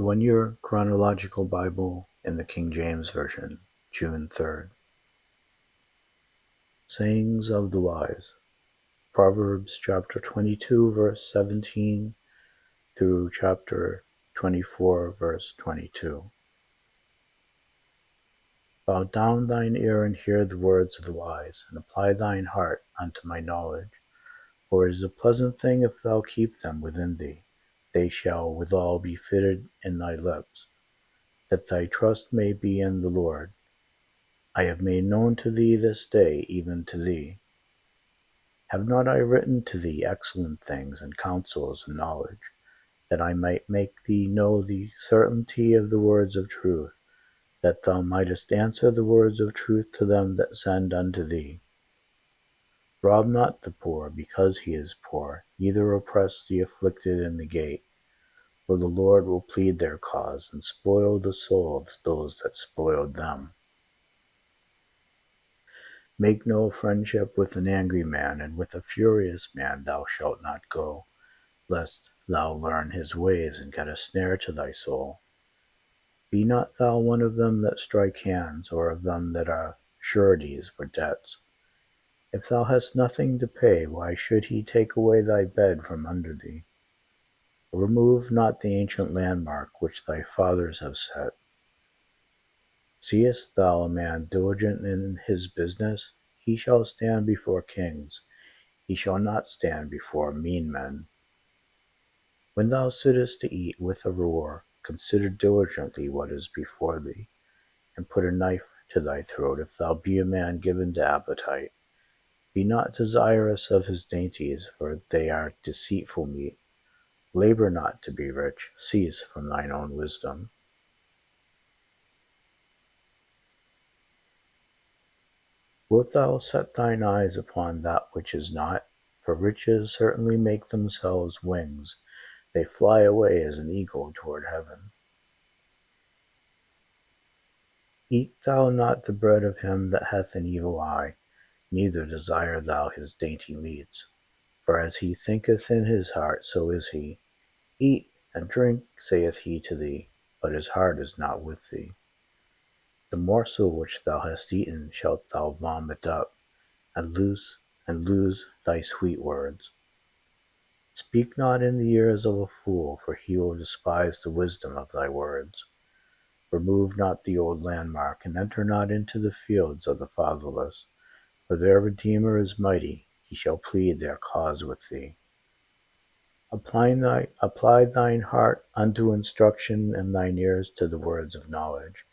The 1 Year Chronological Bible in the King James Version, June 3rd. Sayings of the Wise. Proverbs chapter 22, verse 17 through chapter 24, verse 22. Bow down thine ear and hear the words of the wise, and apply thine heart unto my knowledge. For it is a pleasant thing if thou keep them within thee. They shall withal be fitted in thy lips, that thy trust may be in the Lord. I have made known to thee this day, even to thee. Have not I written to thee excellent things and counsels and knowledge, that I might make thee know the certainty of the words of truth, that thou mightest answer the words of truth to them that send unto thee? Rob not the poor because he is poor, neither oppress the afflicted in the gate. For the Lord will plead their cause, and spoil the soul of those that spoiled them. Make no friendship with an angry man, and with a furious man thou shalt not go, lest thou learn his ways, and get a snare to thy soul. Be not thou one of them that strike hands, or of them that are sureties for debts. If thou hast nothing to pay, why should he take away thy bed from under thee? Remove not the ancient landmark which thy fathers have set. Seest thou a man diligent in his business? He shall stand before kings. He shall not stand before mean men. When thou sittest to eat with a roar, consider diligently what is before thee, and put a knife to thy throat if thou be a man given to appetite. Be not desirous of his dainties, for they are deceitful meat. Labor not to be rich, cease from thine own wisdom. Wilt thou set thine eyes upon that which is not? For riches certainly make themselves wings, they fly away as an eagle toward heaven. Eat thou not the bread of him that hath an evil eye, neither desire thou his dainty meats. For as he thinketh in his heart, so is he. Eat and drink, saith he to thee, but his heart is not with thee. The morsel which thou hast eaten shalt thou vomit up, and lose thy sweet words. Speak not in the ears of a fool, for he will despise the wisdom of thy words. Remove not the old landmark, and enter not into the fields of the fatherless, for their Redeemer is mighty, he shall plead their cause with thee. Apply thine heart unto instruction, and thine ears to the words of knowledge.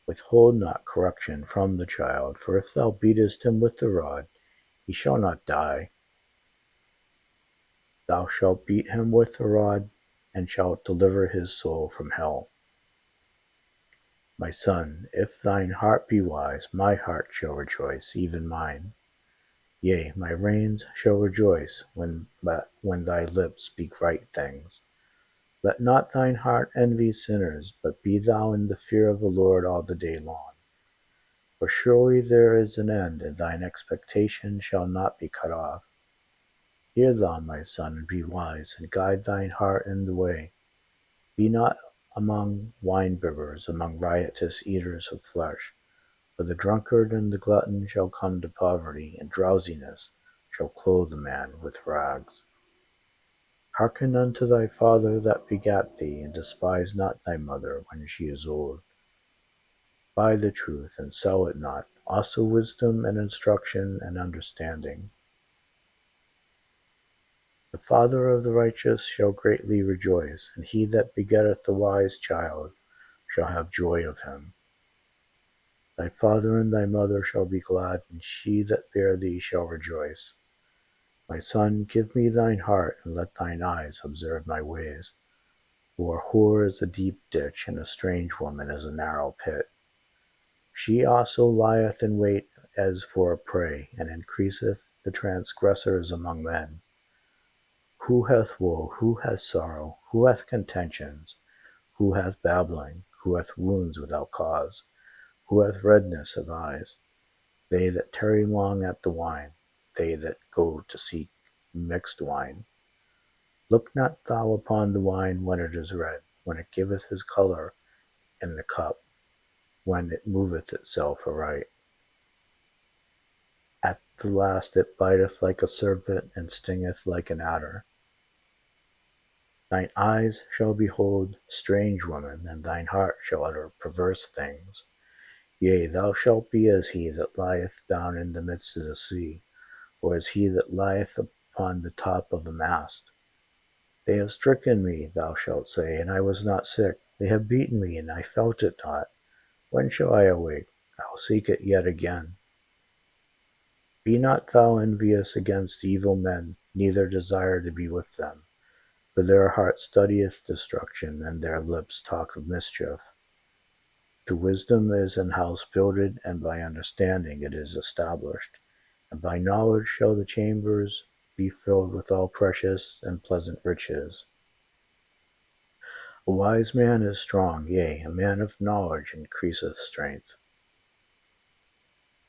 Withhold not correction from the child, for if thou beatest him with the rod, he shall not die. Thou shalt beat him with the rod, and shalt deliver his soul from hell. My son, if thine heart be wise, my heart shall rejoice, even mine. Yea, my reins shall rejoice when thy lips speak right things. Let not thine heart envy sinners, but be thou in the fear of the Lord all the day long. For surely there is an end, and thine expectation shall not be cut off. Hear thou, my son, and be wise, and guide thine heart in the way. Be not among wine-bibbers, among riotous eaters of flesh. For the drunkard and the glutton shall come to poverty, and drowsiness shall clothe a man with rags. Hearken unto thy father that begat thee, and despise not thy mother when she is old. Buy the truth, and sell it not, also wisdom and instruction and understanding. The father of the righteous shall greatly rejoice, and he that begetteth a wise child shall have joy of him. Thy father and thy mother shall be glad, and she that bare thee shall rejoice. My son, give me thine heart, and let thine eyes observe my ways. For a whore is a deep ditch, and a strange woman is a narrow pit. She also lieth in wait as for a prey, and increaseth the transgressors among men. Who hath woe? Who hath sorrow? Who hath contentions? Who hath babbling? Who hath wounds without cause? Who hath redness of eyes? They that tarry long at the wine, they that go to seek mixed wine. Look not thou upon the wine when it is red, when it giveth his colour in the cup, when it moveth itself aright. At the last it biteth like a serpent, and stingeth like an adder. Thine eyes shall behold strange women, and thine heart shall utter perverse things. Yea, thou shalt be as he that lieth down in the midst of the sea, or as he that lieth upon the top of a mast. They have stricken me, thou shalt say, and I was not sick. They have beaten me, and I felt it not. When shall I awake? I will seek it yet again. Be not thou envious against evil men, neither desire to be with them. For their heart studieth destruction, and their lips talk of mischief. To wisdom is an house builded, and by understanding it is established. And by knowledge shall the chambers be filled with all precious and pleasant riches. A wise man is strong, yea, a man of knowledge increaseth strength.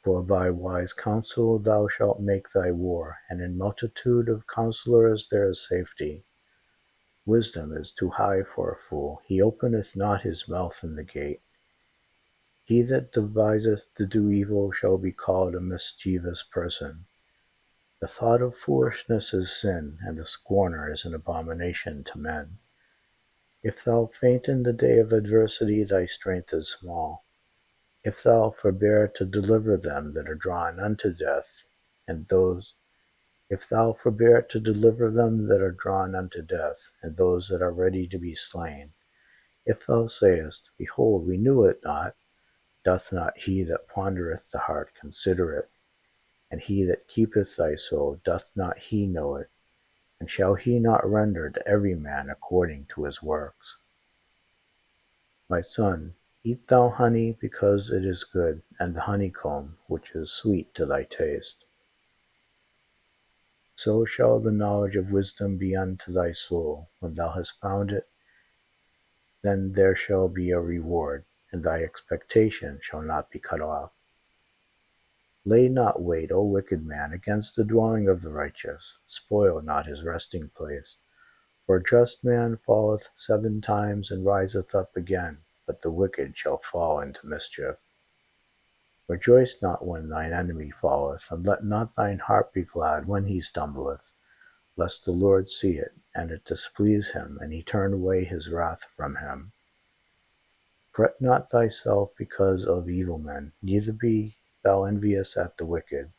For by wise counsel thou shalt make thy war, and in multitude of counsellors there is safety. Wisdom is too high for a fool, he openeth not his mouth in the gate. He that deviseth to do evil shall be called a mischievous person. The thought of foolishness is sin, and the scorner is an abomination to men. If thou faint in the day of adversity, thy strength is small. If thou forbear to deliver them that are drawn unto death, if thou forbear to deliver them that are drawn unto death, and those that are ready to be slain, if thou sayest, Behold, we knew it not, doth not he that pondereth the heart consider it? And he that keepeth thy soul, doth not he know it? And shall he not render to every man according to his works? My son, eat thou honey, because it is good, and the honeycomb, which is sweet to thy taste. So shall the knowledge of wisdom be unto thy soul. When thou hast found it, then there shall be a reward, and thy expectation shall not be cut off. Lay not wait, O wicked man, against the dwelling of the righteous. Spoil not his resting place. For a just man falleth 7 times and riseth up again, but the wicked shall fall into mischief. Rejoice not when thine enemy falleth, and let not thine heart be glad when he stumbleth, lest the Lord see it, and it displease him, and he turn away his wrath from him. Fret not thyself because of evil men, neither be thou envious at the wicked.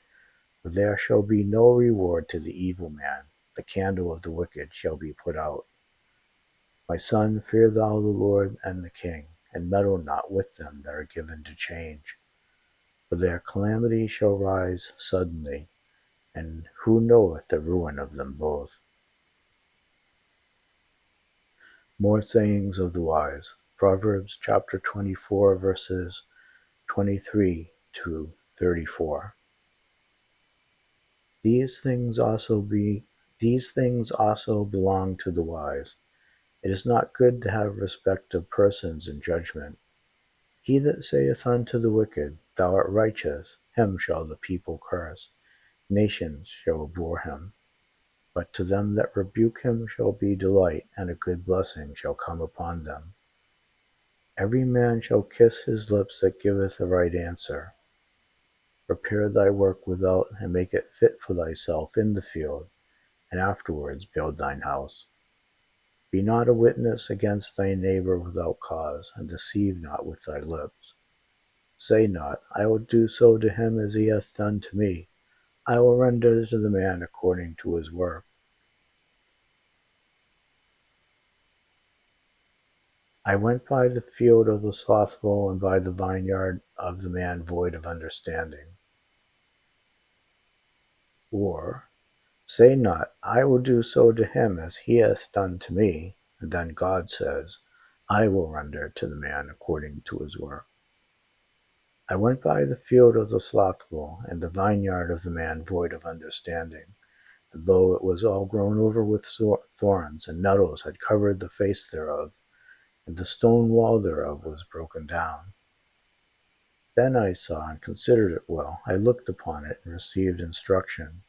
For there shall be no reward to the evil man, the candle of the wicked shall be put out. My son, fear thou the Lord and the king, and meddle not with them that are given to change. For their calamity shall rise suddenly, and who knoweth the ruin of them both? More sayings of the wise. Proverbs chapter 24, verses 23 to 34. These things also belong to the wise. It is not good to have respect of persons in judgment. He that saith unto the wicked, Thou art righteous, him shall the people curse. Nations shall abhor him. But to them that rebuke him shall be delight, and a good blessing shall come upon them. Every man shall kiss his lips that giveth a right answer. Prepare thy work without, and make it fit for thyself in the field, and afterwards build thine house. Be not a witness against thy neighbor without cause, and deceive not with thy lips. Say not, I will do so to him as he hath done to me. I will render to the man according to his work. I went by the field of the slothful, and by the vineyard of the man void of understanding. Or, say not, I will do so to him as he hath done to me, and then God says, I will render to the man according to his work. I went by the field of the slothful, and the vineyard of the man void of understanding, and lo, it was all grown over with thorns, and nettles had covered the face thereof, and the stone wall thereof was broken down. Then I saw and considered it well. I looked upon it and received instruction.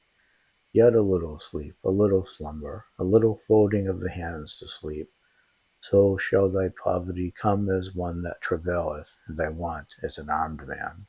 Yet a little sleep, a little slumber, a little folding of the hands to sleep. So shall thy poverty come as one that travaileth, and thy want as an armed man.